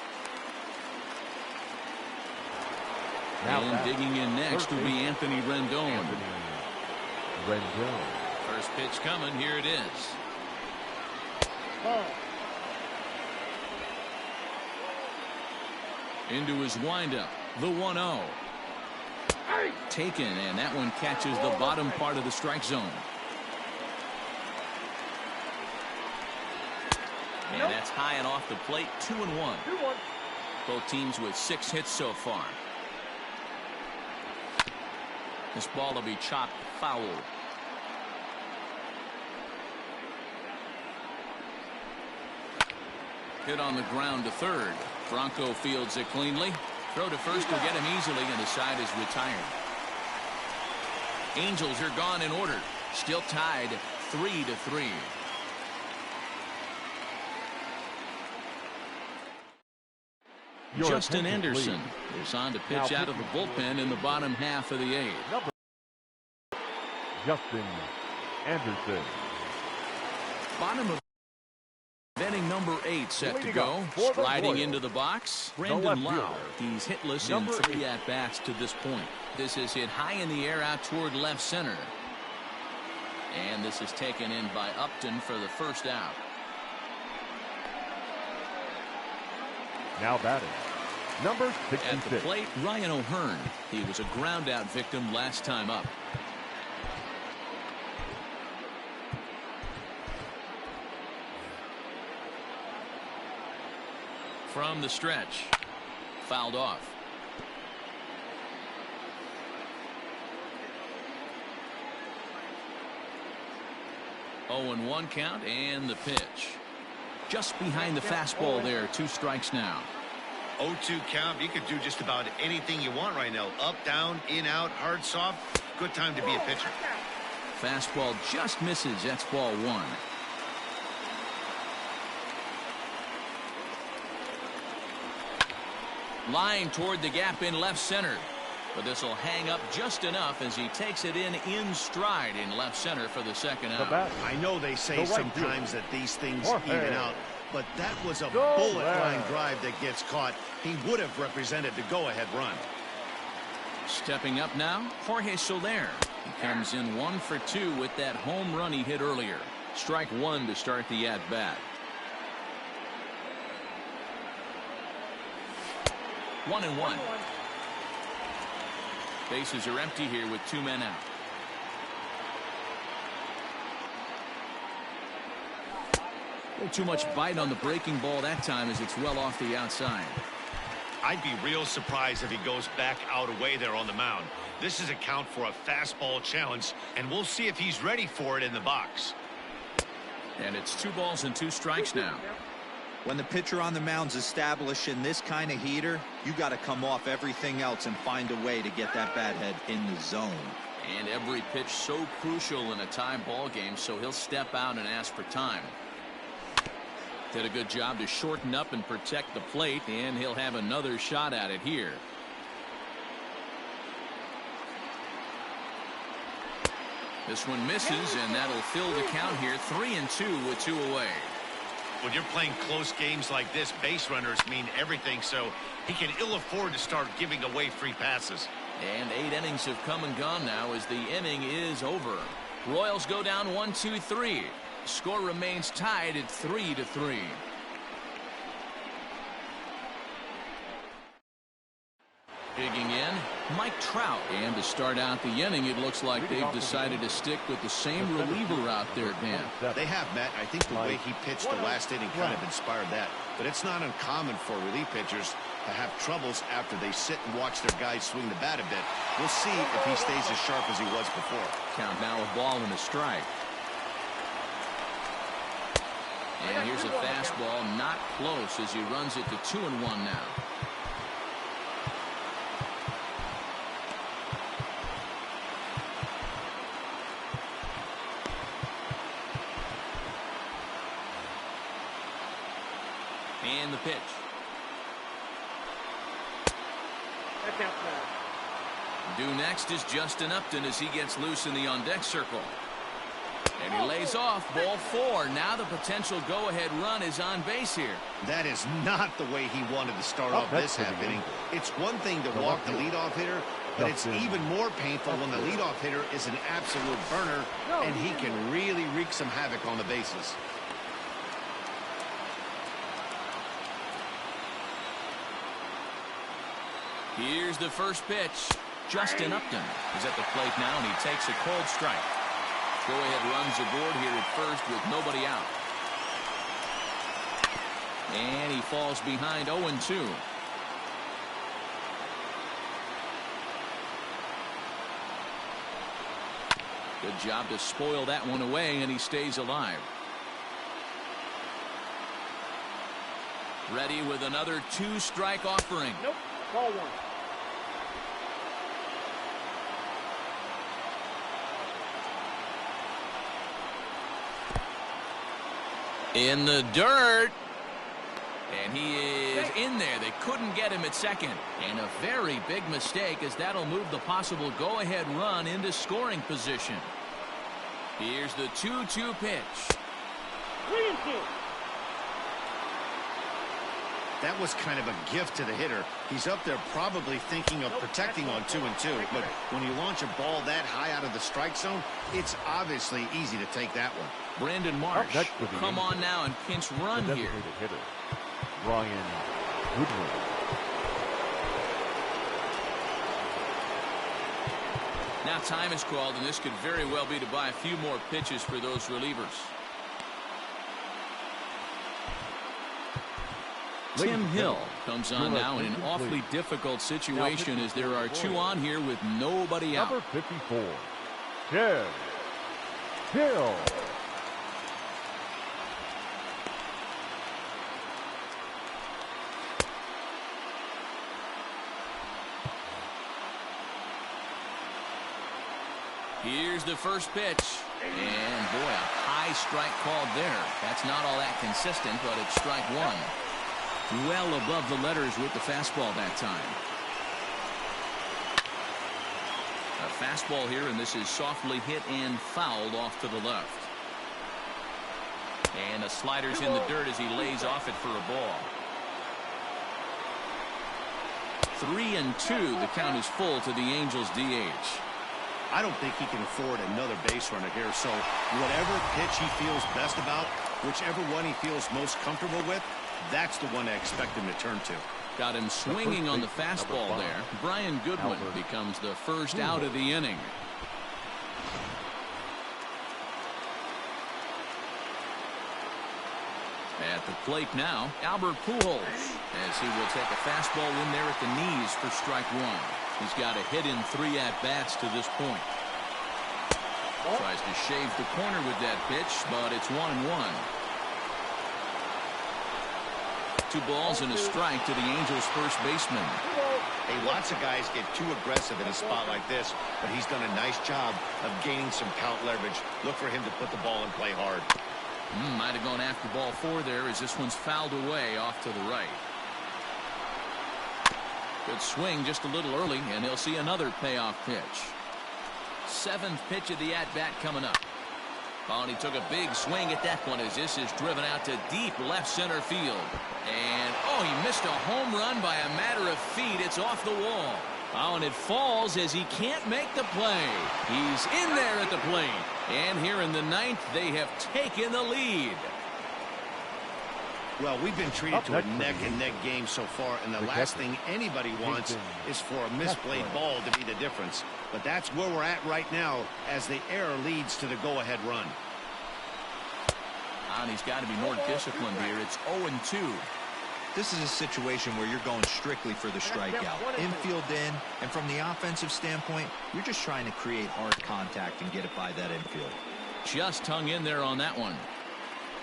And digging in next will be Anthony Rendon. First pitch coming. Here it is. Into his windup. The 1-0. Taken, and that one catches the bottom part of the strike zone. And that's high and off the plate. 2-1. Both teams with 6 hits so far. This ball will be chopped foul. Hit on the ground to third. Franco fields it cleanly. Throw to first will get him easily, and the side is retired. Angels are gone in order. Still tied 3-3. Justin Anderson is on to pitch out of the bullpen in the bottom half of the 8th. Justin Anderson. Bottom of inning number 8 set to go. Striding into the box, Brandon Lau. He's hitless in 3 at-bats to this point. This is hit high in the air out toward left center. And this is taken in by Upton for the first out. Now batting, Number At the 66. plate, Ryan O'Hearn. He was a ground-out victim last time up. From the stretch. Fouled off. Oh, and 1 count, and the pitch. Just behind the fastball there. 2 strikes now. 0-2 count. You could do just about anything you want right now. Up, down, in, out, hard, soft. Good time to be a pitcher. Fastball just misses. That's ball 1. Line toward the gap in left center. But this will hang up just enough as he takes it in stride in left center for the second out. I know they say sometimes that these things even out, but that was a Go bullet back. line drive that gets caught. He would have represented the go-ahead run. Stepping up now, Jorge Soler. He comes in 1 for 2 with that home run he hit earlier. Strike 1 to start the at-bat. 1-1. Bases are empty here with 2 men out. A little too much bite on the breaking ball that time as it's well off the outside. I'd be real surprised if he goes back out away there on the mound. This is a count for a fastball challenge, and we'll see if he's ready for it in the box. And it's 2 balls and 2 strikes now. When the pitcher on the mound's establishing this kind of heater, you got to come off everything else and find a way to get that bat head in the zone. And every pitch so crucial in a tie ball game, so he'll step out and ask for time. Did a good job to shorten up and protect the plate, and he'll have another shot at it here. This one misses, and that'll fill the count here. 3-2 with 2 away. When you're playing close games like this, base runners mean everything, so he can ill afford to start giving away free passes. And 8 innings have come and gone now as the inning is over. Royals go down 1-2-3. Score remains tied at 3-3. Digging in, Mike Trout. And to start out the inning, it looks like they've decided to stick with the same reliever out there, Dan. They have, Matt. I think the way he pitched the last inning kind of inspired that. But it's not uncommon for relief pitchers to have troubles after they sit and watch their guys swing the bat a bit. We'll see if he stays as sharp as he was before. Count now a ball and a strike. And here's a fastball not close as he runs it to 2-1 now. And the pitch. Due next is Justin Upton as he gets loose in the on-deck circle. And he lays off ball 4. Now the potential go-ahead run is on base here. That is not the way he wanted to start off this half inning. It's one thing to walk the leadoff hitter, but it's even more painful when the leadoff hitter is an absolute burner, and he can really wreak some havoc on the bases. Here's the first pitch. Justin Upton is at the plate now, and he takes a cold strike. Go-ahead runs aboard here at first with nobody out. And he falls behind 0-2. Good job to spoil that one away, and he stays alive. Ready with another 2-strike offering. Nope. Ball 1. In the dirt. And he is in there. They couldn't get him at second. And a very big mistake, as that'll move the possible go-ahead run into scoring position. Here's the 2-2 pitch. 3-2. That was kind of a gift to the hitter. He's up there probably thinking of protecting on 2-2, but when you launch a ball that high out of the strike zone, it's obviously easy to take that one. Brandon Marsh will come on now and pinch run here. Hitter, Ryan Woodward. Now time is called, and this could very well be to buy a few more pitches for those relievers. Tim Hill comes on now in an awfully difficult situation as there are two on here with nobody out. Number 54, Tim Hill. Here's the first pitch. And boy, a high strike called there. That's not all that consistent, but it's strike one. Well above the letters with the fastball that time. A fastball here, and this is softly hit and fouled off to the left. And a slider's in the dirt as he lays off it for a ball. 3-2. The count is full to the Angels DH. I don't think he can afford another base runner here, so whatever pitch he feels best about, whichever one he feels most comfortable with, that's the one I expect him to turn to. Got him swinging on the fastball there. Brian Goodwin becomes the first out of the inning. At the plate now, Albert Pujols, as he will take a fastball in there at the knees for strike one. He's got a hit in 3 at-bats to this point. Tries to shave the corner with that pitch, but it's 1-1. 2 balls and a strike to the Angels' first baseman. Hey, lots of guys get too aggressive in a spot like this, but he's done a nice job of gaining some count leverage. Look for him to put the ball in play hard. Might have gone after ball 4 there as this one's fouled away off to the right. Good swing just a little early, and he'll see another payoff pitch. 7th pitch of the at-bat coming up. Oh, and he took a big swing at that one as this is driven out to deep left center field. And, oh, he missed a home run by a matter of feet. It's off the wall. Oh, and it falls as he can't make the play. He's in there at the plate. And here in the 9th, they have taken the lead. Well, we've been treated to a neck-and-neck game so far, and the last thing anybody wants is for a misplayed ball to be the difference. But that's where we're at right now as the error leads to the go-ahead run. And he's got to be more disciplined here. It's 0-2. This is a situation where you're going strictly for the strikeout. Infield in, and from the offensive standpoint, you're just trying to create hard contact and get it by that infield. Just hung in there on that one.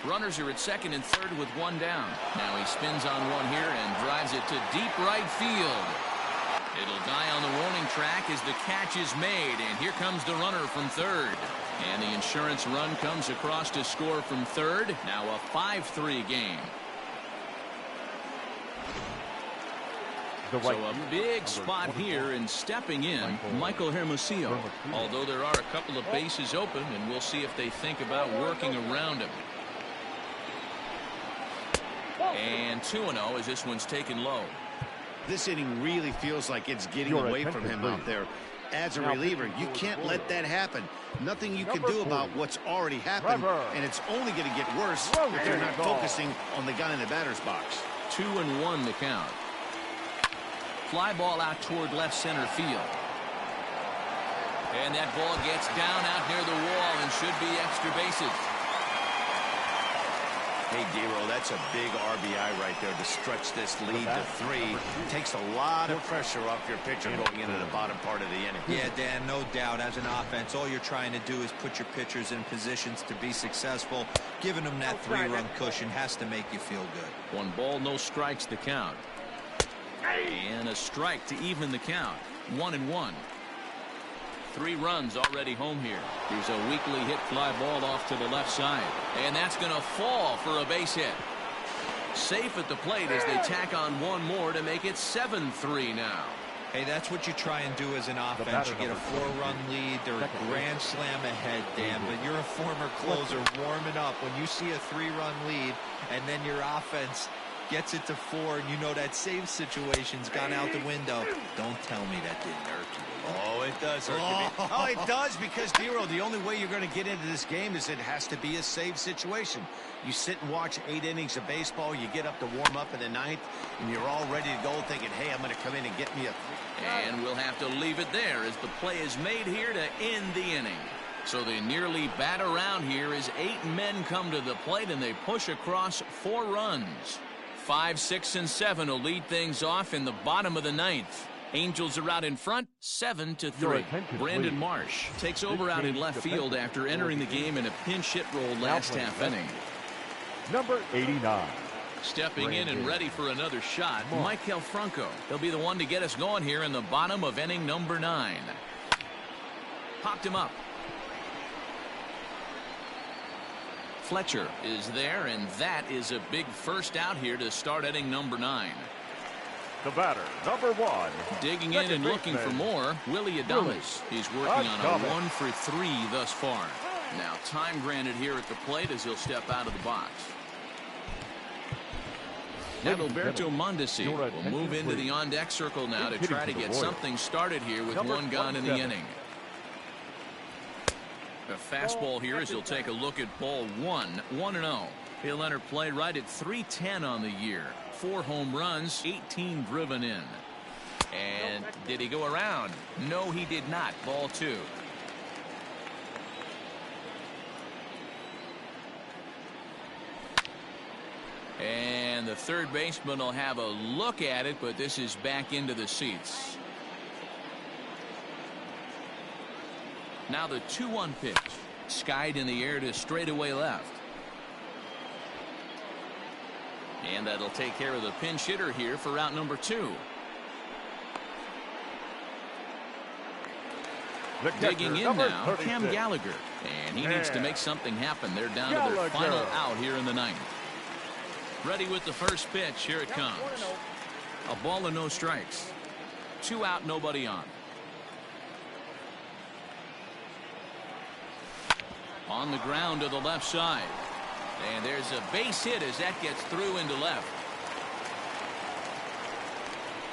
Runners are at second and third with 1 down. Now he spins on one here and drives it to deep right field. It'll die on the warning track as the catch is made, and here comes the runner from third. And the insurance run comes across to score from third. Now a 5-3 game. So a big spot here, and stepping in, Michael Hermosillo. Although there are a couple of bases open, and we'll see if they think about working around him. And 2-0 as this one's taken low. This inning really feels like it's getting away from him out there. As a reliever, you can't let that happen. Nothing you can do about what's already happened, and it's only going to get worse if you're not focusing on the guy in the batter's box. 2-1 the count. Fly ball out toward left center field. And that ball gets down out near the wall and should be extra bases. Hey, D-Roll, that's a big RBI right there to stretch this lead to 3. Takes a lot of pressure off your pitcher going into the bottom part of the inning. Yeah, Dan, no doubt. As an offense, all you're trying to do is put your pitchers in positions to be successful. Giving them that 3-run cushion has to make you feel good. 1 ball, no strikes the count. And a strike to even the count. 1-1. 3 runs already home here. Here's a weakly hit fly ball off to the left side. And that's going to fall for a base hit. Safe at the plate as they tack on 1 more to make it 7-3 now. Hey, that's what you try and do as an offense. You get a 4-run lead. They're a grand slam ahead, Dan. But you're a former closer warming up. When you see a 3-run lead and then your offense Gets it to 4, and you know that save situation's gone out the window. Don't tell me that didn't hurt you. Oh, it does hurt you. Oh, it does, because, Dero, the only way you're going to get into this game is it has to be a save situation. You sit and watch 8 innings of baseball, you get up to warm up in the 9th, and you're all ready to go thinking, hey, I'm going to come in and get me a... And we'll have to leave it there as the play is made here to end the inning. So they nearly bat around here as 8 men come to the plate, and they push across 4 runs. 5, 6, and 7 will lead things off in the bottom of the 9th. Angels are out in front, 7-3. Brandon Marsh takes over out in left field after entering the game in a pinch hit role last half inning. Number 89. Stepping in and ready for another shot, Michael Franco. He'll be the one to get us going here in the bottom of inning number 9. Popped him up. Fletcher is there, and that is a big first out here to start inning number 9. The batter, number 1. Digging in and looking for more, Willie Adames. He's working on a 1 for 3 thus far. Now time granted here at the plate as he'll step out of the box. Adalberto Mondesi will move into the on-deck circle now to try to get something started here with 1 gone in the inning. A fastball here as he'll take a look at ball 1, 1-0. He'll enter play right at .310 on the year. 4 home runs, 18 driven in. And did he go around? No, he did not. Ball 2. And the third baseman will have a look at it, but this is back into the seats. Now the 2-1 pitch. Skied in the air to straightaway left. And that'll take care of the pinch hitter here for out number 2. Digging in now, Cam Gallagher. And he needs to make something happen. They're down to their final out here in the 9th. Ready with the first pitch. Here it comes. A ball and no strikes. 2 out, nobody on. On the ground to the left side. And there's a base hit as that gets through into left.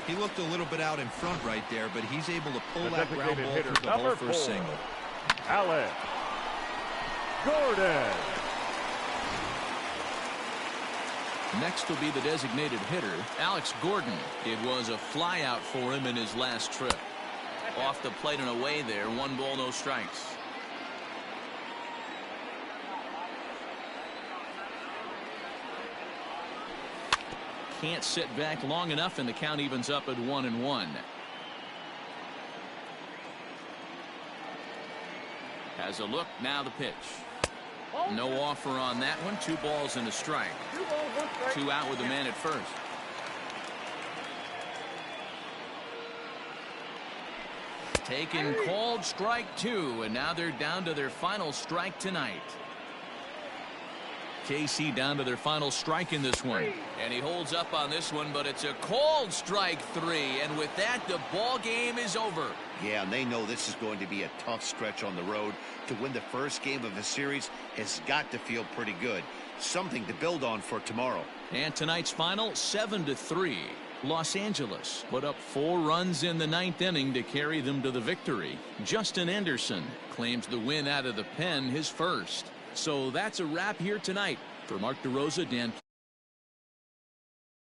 He looked a little bit out in front right there, but he's able to pull that ground ball through the hole for a single. Alex Gordon. Next will be the designated hitter, Alex Gordon. It was a fly out for him in his last trip. Off the plate and away there. 1 ball, no strikes. Can't sit back long enough, and the count evens up at 1-1. Has a look, now the pitch. No offer on that one. 2 balls and a strike. 2 out with the man at first. Taken, called, strike 2, and now they're down to their final strike tonight. KC down to their final strike in this one, and he holds up on this one, but it's a called strike 3, and with that the ball game is over. Yeah, and they know this is going to be a tough stretch on the road. To win the first game of the series has got to feel pretty good. Something to build on for tomorrow. And tonight's final, 7-3. Los Angeles put up 4 runs in the 9th inning to carry them to the victory. Justin Anderson claims the win out of the pen, his first. So that's a wrap here tonight. For Mark DeRosa, Dan